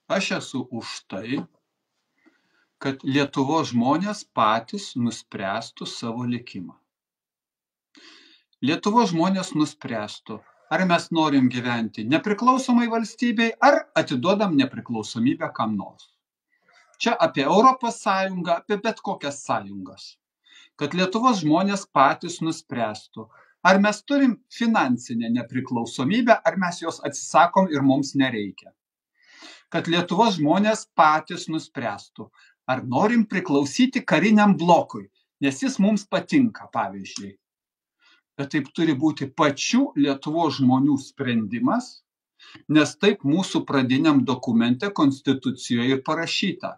Aš esu už tai, kad Lietuvos žmonės patys nuspręstų savo likimą. Lietuvos žmonės nuspręstų, ar mes norim gyventi nepriklausomai valstybei, ar atiduodam nepriklausomybę kam nors. Čia apie Europos Sąjungą, apie bet kokias sąjungas. Kad Lietuvos žmonės patys nuspręstų, ar mes turim finansinę nepriklausomybę, ar mes jos atsisakom ir mums nereikia. Kad Lietuvos žmonės patys nuspręstų, ar norim priklausyti kariniam blokui, nes jis mums patinka, pavyzdžiui. Bet taip turi būti pačių Lietuvos žmonių sprendimas, nes taip mūsų pradiniam dokumente Konstitucijoje ir parašyta.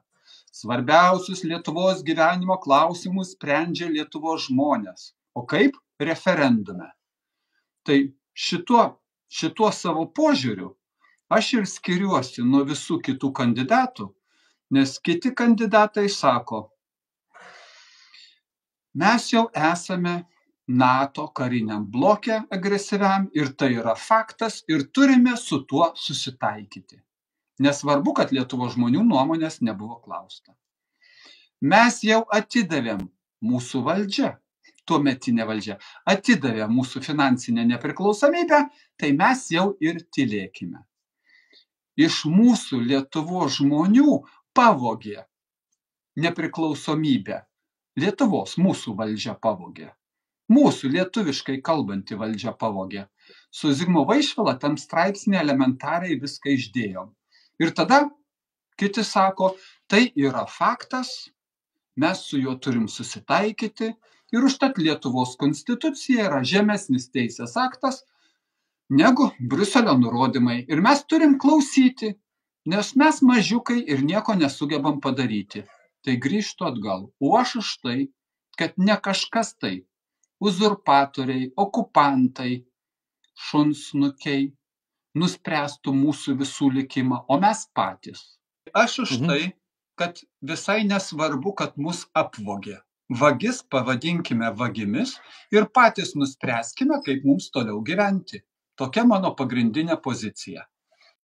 Svarbiausius Lietuvos gyvenimo klausimus sprendžia Lietuvos žmonės. O kaip? Referendume. Tai šituo savo požiūriu aš ir skiriuosi nuo visų kitų kandidatų, nes kiti kandidatai sako, mes jau esame NATO kariniam bloke agresyviam ir tai yra faktas ir turime su tuo susitaikyti. Nesvarbu, kad Lietuvos žmonių nuomonės nebuvo klausta. Mes jau atidavėm mūsų valdžią, tuometinė valdžia, atidavė mūsų finansinę nepriklausomybę, tai mes jau ir tylėkime. Iš mūsų Lietuvos žmonių pavogė nepriklausomybę. Lietuvos mūsų valdžia pavogė. Mūsų lietuviškai kalbanti valdžia pavogė. Su Zigmu Vaišvila tam straipsnį elementariai viską išdėjom. Ir tada kiti sako, tai yra faktas, mes su juo turim susitaikyti ir užtat Lietuvos konstitucija yra žemesnis teisės aktas negu Briuselio nurodymai. Ir mes turim klausyti, nes mes mažiukai ir nieko nesugebam padaryti. Tai grįžtu atgal. O aš už tai, kad ne kažkas tai, uzurpatoriai, okupantai, šunsnukiai nuspręstų mūsų visų likimą, o mes patys. Aš už tai, kad visai nesvarbu, kad mus apvogė. Vagis pavadinkime vagimis ir patys nuspręskime, kaip mums toliau gyventi. Tokia mano pagrindinė pozicija.